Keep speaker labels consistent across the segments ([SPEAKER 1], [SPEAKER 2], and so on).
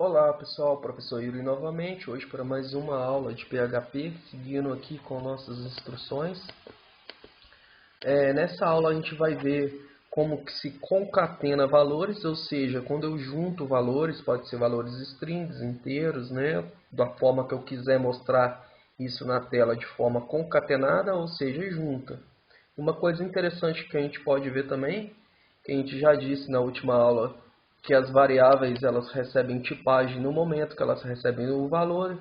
[SPEAKER 1] Olá pessoal, professor Yuri novamente, hoje para mais uma aula de PHP, seguindo aqui com nossas instruções. Nessa aula a gente vai ver como que se concatena valores, ou seja, quando eu junto valores, pode ser valores strings, inteiros, né, da forma que eu quiser mostrar isso na tela de forma concatenada, ou seja, junta. Uma coisa interessante que a gente pode ver também, que a gente já disse na última aula, que as variáveis elas recebem tipagem no momento que elas recebem o valor.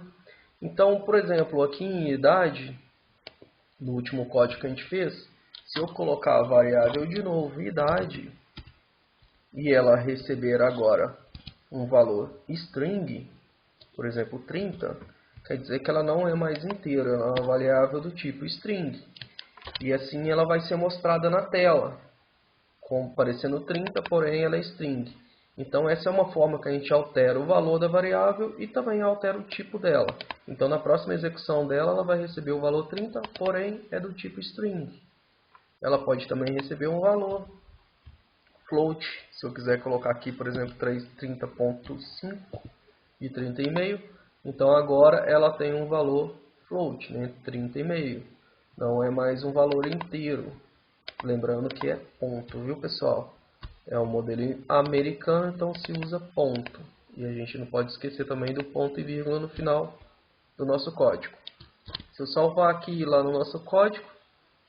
[SPEAKER 1] Então, por exemplo, aqui em idade, no último código que a gente fez, se eu colocar a variável de novo, idade, e ela receber agora um valor string, por exemplo, 30, quer dizer que ela não é mais inteira, ela é uma variável do tipo string. E assim ela vai ser mostrada na tela, como aparecendo 30, porém ela é string. Então essa é uma forma que a gente altera o valor da variável e também altera o tipo dela. Então na próxima execução dela, ela vai receber o valor 30, porém é do tipo string. Ela pode também receber um valor float, se eu quiser colocar aqui, por exemplo, 30.5 e 30,5. Então agora ela tem um valor float, né? 30,5. Não é mais um valor inteiro. Lembrando que é ponto, viu pessoal? É um modelo americano, então se usa ponto. E a gente não pode esquecer também do ponto e vírgula no final do nosso código. Se eu salvar aqui lá no nosso código,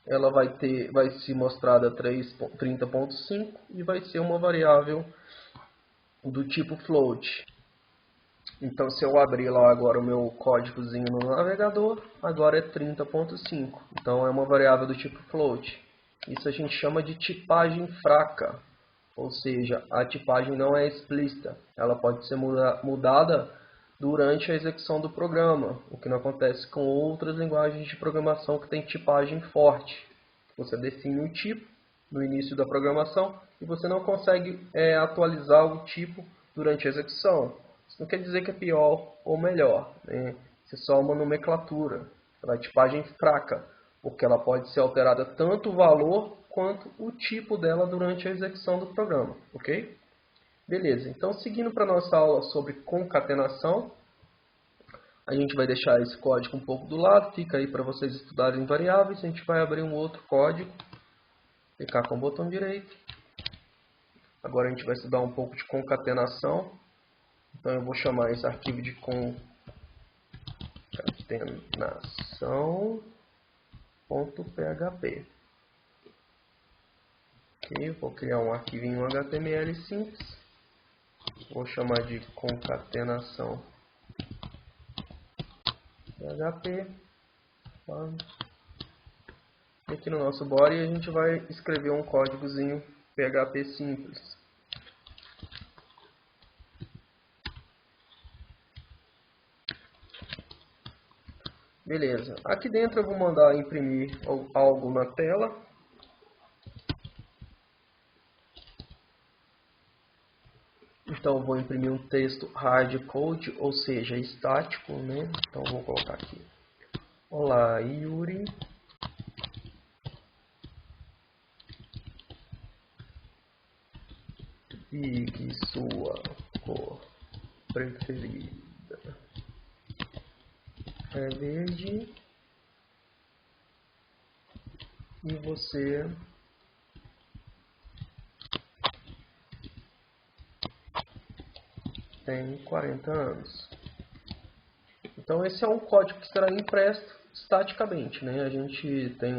[SPEAKER 1] ela vai ser mostrada 30.5 e vai ser uma variável do tipo float. Então se eu abrir lá agora o meu códigozinho no navegador, agora é 30.5. Então é uma variável do tipo float. Isso a gente chama de tipagem fraca. Ou seja, a tipagem não é explícita. Ela pode ser mudada durante a execução do programa, o que não acontece com outras linguagens de programação que têm tipagem forte. Você define um tipo no início da programação e você não consegue atualizar o tipo durante a execução. Isso não quer dizer que é pior ou melhor, né? Isso é só uma nomenclatura. Ela é tipagem fraca, porque ela pode ser alterada tanto o valor quanto o tipo dela durante a execução do programa, ok? Beleza, então seguindo para a nossa aula sobre concatenação, a gente vai deixar esse código um pouco do lado, fica aí para vocês estudarem variáveis, a gente vai abrir um outro código, clicar com o botão direito. Agora a gente vai estudar um pouco de concatenação, então eu vou chamar esse arquivo de concatenação.php. Ok, vou criar um arquivinho HTML simples, vou chamar de concatenação PHP. Aqui no nosso body a gente vai escrever um códigozinho PHP simples. Beleza, aqui dentro eu vou mandar imprimir algo na tela. Então eu vou imprimir um texto hardcode, ou seja, estático, né? Então eu vou colocar aqui. Olá, Yuri. Diga sua cor preferida. É verde. E você tem 40 anos. Então esse é um código que será impresso estaticamente, né? A gente tem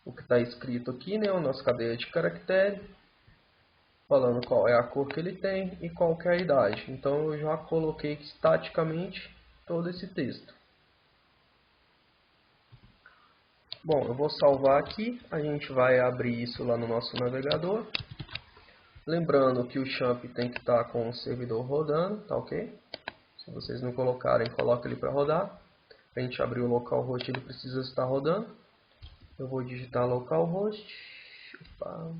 [SPEAKER 1] o que está escrito aqui, né? A nossa cadeia de caractere, falando qual é a cor que ele tem e qual que é a idade. Então eu já coloquei estaticamente todo esse texto. Bom, eu vou salvar aqui, a gente vai abrir isso lá no nosso navegador. Lembrando que o champ tem que estar com o servidor rodando, tá ok? Se vocês não colocarem, coloque ele para rodar. Para a gente abrir o localhost, ele precisa estar rodando. Eu vou digitar localhost. Opa.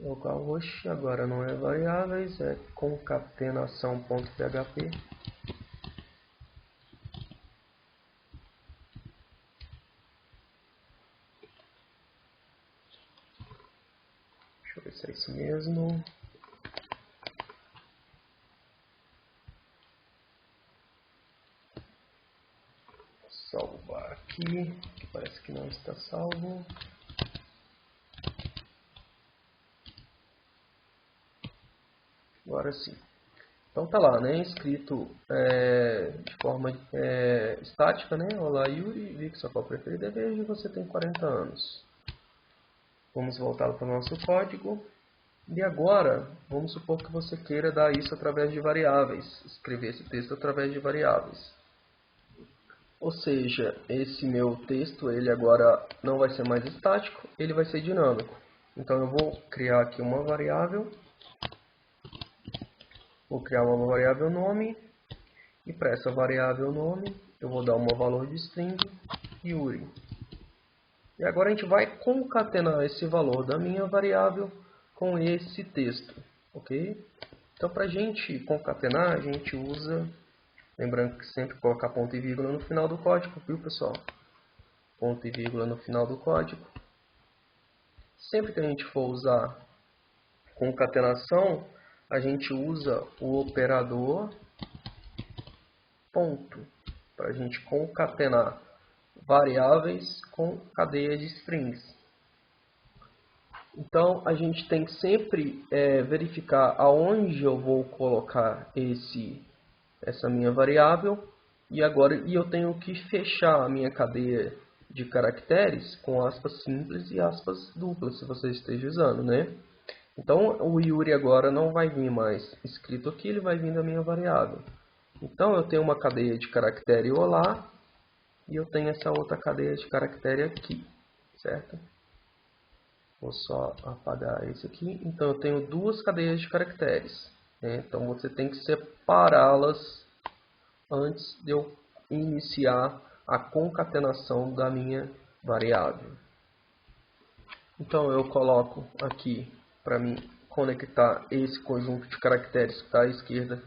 [SPEAKER 1] Localhost agora não é variáveis, é concatenação.php. Deixa eu ver se é isso mesmo. salvar aqui, que parece que não está salvo. Agora sim. Então tá lá, né, escrito de forma estática, né? Olá Yuri, vi que sua cor preferida é verde e você tem 40 anos. Vamos voltar para o nosso código. E agora, vamos supor que você queira dar isso através de variáveis, escrever esse texto através de variáveis. Ou seja, esse meu texto, ele agora não vai ser mais estático, ele vai ser dinâmico. Então eu vou criar aqui uma variável. Vou criar uma variável nome, e para essa variável nome, eu vou dar um valor de string, Yuri. E agora a gente vai concatenar esse valor da minha variável com esse texto, ok? Então para a gente concatenar, a gente usa, lembrando que sempre colocar ponto e vírgula no final do código, viu pessoal? Ponto e vírgula no final do código. Sempre que a gente for usar concatenação, a gente usa o operador ponto, para a gente concatenar variáveis com cadeia de strings. Então, a gente tem que sempre verificar aonde eu vou colocar essa minha variável, e eu tenho que fechar a minha cadeia de caracteres com aspas simples e aspas duplas, se você esteja usando, né? Então, o Yuri agora não vai vir mais escrito aqui, ele vai vir da minha variável. Então, eu tenho uma cadeia de caractere olá, e eu tenho essa outra cadeia de caractere aqui, certo? Vou só apagar esse aqui. Então, eu tenho duas cadeias de caracteres, né? Então, você tem que separá-las antes de eu iniciar a concatenação da minha variável. Então, eu coloco aqui, para mim conectar esse conjunto de caracteres que está à esquerda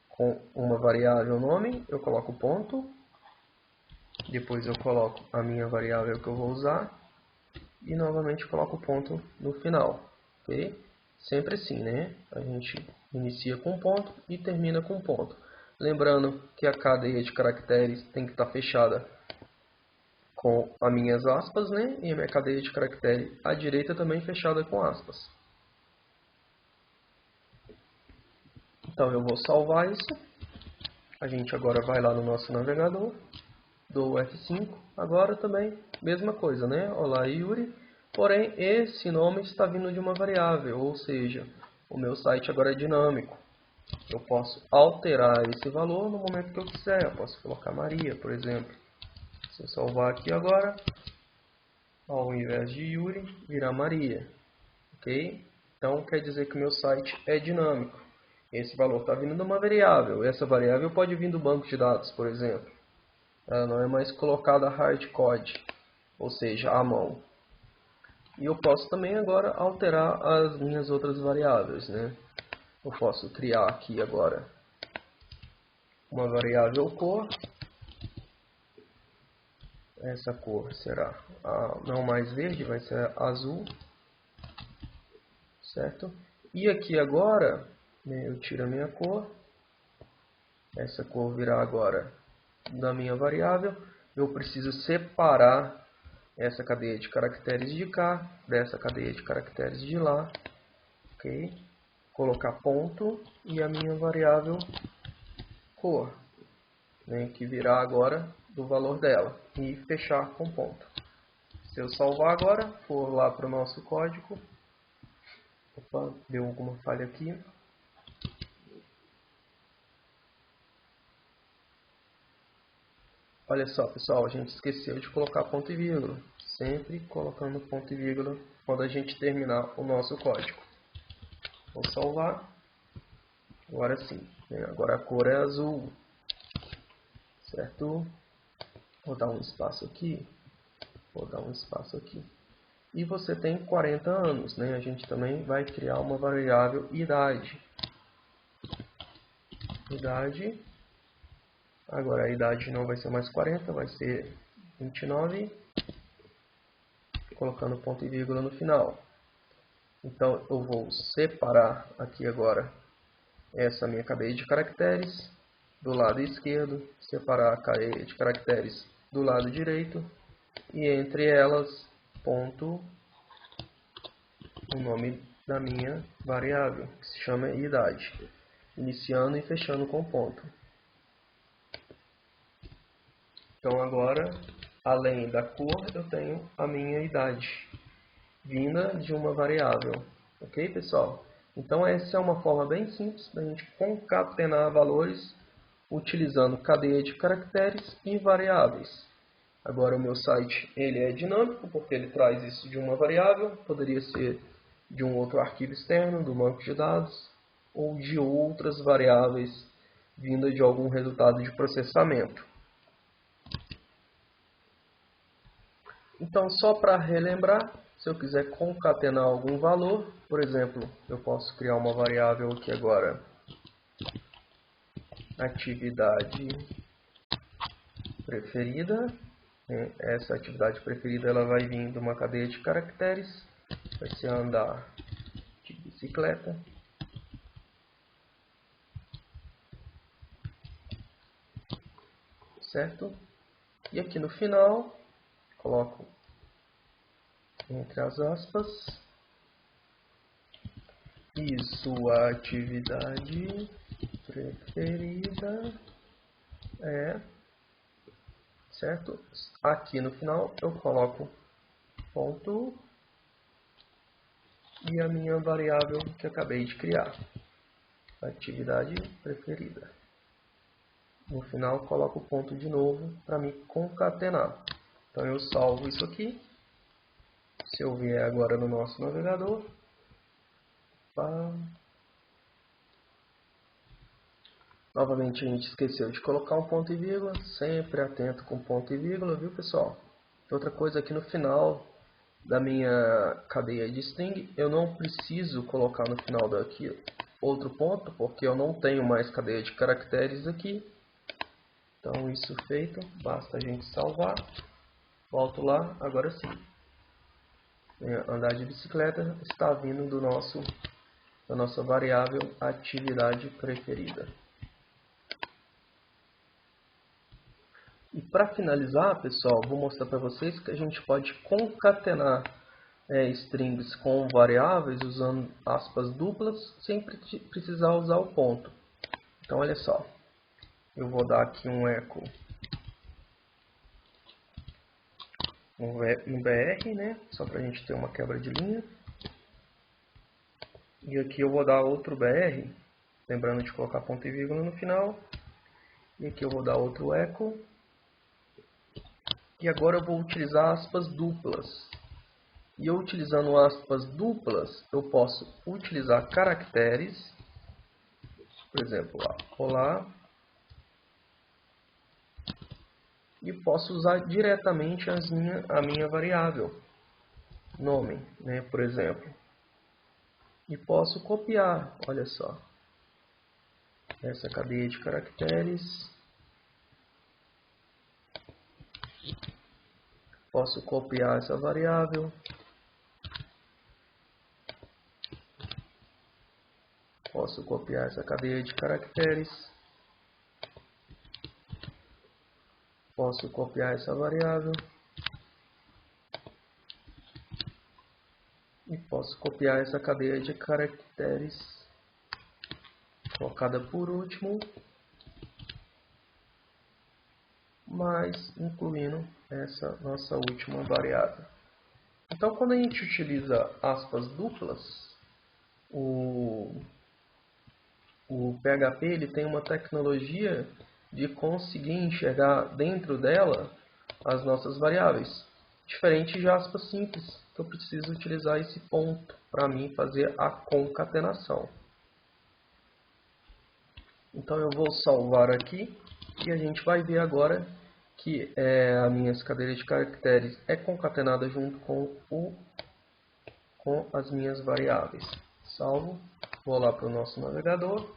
[SPEAKER 1] com uma variável nome, eu coloco ponto. Depois eu coloco a minha variável que eu vou usar. E novamente coloco o ponto no final. Ok? Sempre assim, né? A gente inicia com ponto e termina com ponto. Lembrando que a cadeia de caracteres tem que estar fechada com as minhas aspas, né? E a minha cadeia de caractere à direita também fechada com aspas. Então eu vou salvar isso. A gente agora vai lá no nosso navegador. Dou F5. Agora também, mesma coisa, né? Olá Yuri. Porém, esse nome está vindo de uma variável, ou seja, o meu site agora é dinâmico. Eu posso alterar esse valor no momento que eu quiser. Eu posso colocar Maria, por exemplo. Se eu salvar aqui agora, ao invés de Yuri, virá Maria. Ok? Então, quer dizer que o meu site é dinâmico. Esse valor está vindo de uma variável. Essa variável pode vir do banco de dados, por exemplo. Ela não é mais colocada hardcode, ou seja, à mão. E eu posso também agora alterar as minhas outras variáveis, né? Eu posso criar aqui agora uma variável cor. Essa cor será não mais verde, vai ser azul, certo? E aqui agora, né, eu tiro a minha cor. Essa cor virá agora da minha variável. Eu preciso separar essa cadeia de caracteres de cá, dessa cadeia de caracteres de lá, ok? Colocar ponto e a minha variável cor, né, que virá agora do valor dela, e fechar com ponto. Se eu salvar agora, for lá para o nosso código, opa, deu alguma falha aqui. Olha só, pessoal, a gente esqueceu de colocar ponto e vírgula. Sempre colocando ponto e vírgula quando a gente terminar o nosso código. Vou salvar. Agora sim. Agora a cor é azul. Certo? Vou dar um espaço aqui. Vou dar um espaço aqui. E você tem 40 anos, né? A gente também vai criar uma variável idade. Idade. Agora a idade não vai ser mais 40, vai ser 29. Colocando ponto e vírgula no final. Então eu vou separar aqui agora essa minha cadeia de caracteres. Do lado esquerdo, separar a cadeia de caracteres do lado direito e entre elas ponto, o nome da minha variável, que se chama idade, iniciando e fechando com ponto. Então agora, além da cor, eu tenho a minha idade, vinda de uma variável. Ok, pessoal? Então essa é uma forma bem simples da gente concatenar valores utilizando cadeia de caracteres e variáveis. Agora o meu site ele é dinâmico porque ele traz isso de uma variável, poderia ser de um outro arquivo externo, do banco de dados, ou de outras variáveis vindas de algum resultado de processamento. Então, só para relembrar, se eu quiser concatenar algum valor, por exemplo, eu posso criar uma variável aqui agora, atividade preferida. Essa atividade preferida ela vai vir de uma cadeia de caracteres, vai ser andar de bicicleta. Certo? E aqui no final, coloco entre as aspas, e sua atividade preferida é, certo? Aqui no final eu coloco ponto e a minha variável que acabei de criar, atividade preferida. No final coloco o ponto de novo para me concatenar. Então eu salvo isso aqui. Se eu vier agora no nosso navegador, novamente a gente esqueceu de colocar um ponto e vírgula, sempre atento com ponto e vírgula, viu pessoal? Outra coisa aqui no final da minha cadeia de string, eu não preciso colocar no final daqui outro ponto, porque eu não tenho mais cadeia de caracteres aqui. Então isso feito, basta a gente salvar, volto lá, agora sim. Andar de bicicleta está vindo da nossa variável atividade preferida. E para finalizar, pessoal, vou mostrar para vocês que a gente pode concatenar strings com variáveis usando aspas duplas, sem precisar usar o ponto. Então, olha só. Eu vou dar aqui um echo, um BR, né? Só para a gente ter uma quebra de linha. E aqui eu vou dar outro BR, lembrando de colocar ponto e vírgula no final. E aqui eu vou dar outro echo. E agora eu vou utilizar aspas duplas. E eu utilizando aspas duplas, eu posso utilizar caracteres. Por exemplo, olá. E posso usar diretamente a minha variável, nome, né, por exemplo. E posso copiar, olha só, essa cadeia de caracteres. Posso copiar essa variável. Posso copiar essa cadeia de caracteres. Posso copiar essa variável. E posso copiar essa cadeia de caracteres, colocada por último, mas incluindo essa nossa última variável. Então, quando a gente utiliza aspas duplas, o PHP ele tem uma tecnologia de conseguir enxergar dentro dela as nossas variáveis, diferente de aspas simples, que eu preciso utilizar esse ponto para mim fazer a concatenação. Então eu vou salvar aqui e a gente vai ver agora que a minha cadeia de caracteres é concatenada junto com as minhas variáveis. Salvo, vou lá para o nosso navegador.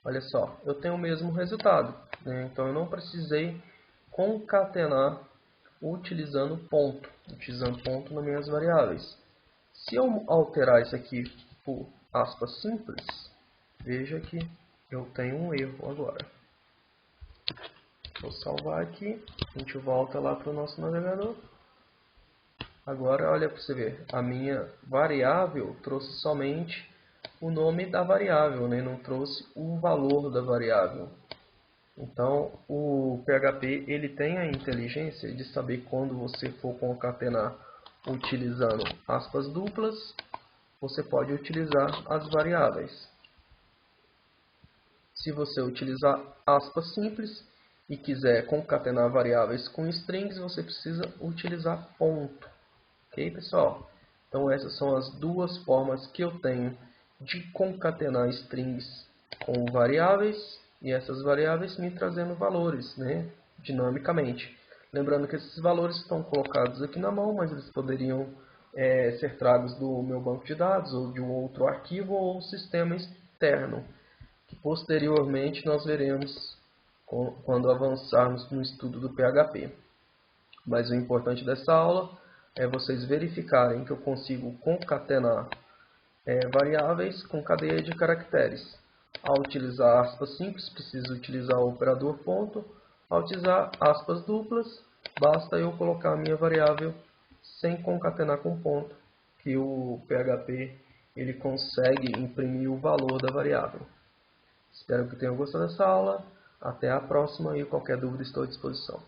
[SPEAKER 1] Olha só, eu tenho o mesmo resultado, né? Então eu não precisei concatenar utilizando ponto nas minhas variáveis. Se eu alterar isso aqui por aspas simples, veja que eu tenho um erro agora. Vou salvar aqui. A gente volta lá para o nosso navegador. Agora, olha para você ver. A minha variável trouxe somente o nome da variável, né? Não trouxe o valor da variável. Então, o PHP ele tem a inteligência de saber quando você for concatenar utilizando aspas duplas, você pode utilizar as variáveis. Se você utilizar aspas simples e quiser concatenar variáveis com strings, você precisa utilizar ponto. Ok, pessoal? Então, essas são as duas formas que eu tenho de concatenar strings com variáveis e essas variáveis me trazendo valores, né, dinamicamente. Lembrando que esses valores estão colocados aqui na mão, mas eles poderiam ser tragos do meu banco de dados ou de um outro arquivo ou sistema externo, que posteriormente nós veremos quando avançarmos no estudo do PHP. Mas o importante dessa aula é vocês verificarem que eu consigo concatenar variáveis com cadeia de caracteres. Ao utilizar aspas simples, preciso utilizar o operador ponto. Ao utilizar aspas duplas, basta eu colocar a minha variável sem concatenar com ponto, que o PHP ele consegue imprimir o valor da variável. Espero que tenham gostado dessa aula. Até a próxima e qualquer dúvida estou à disposição.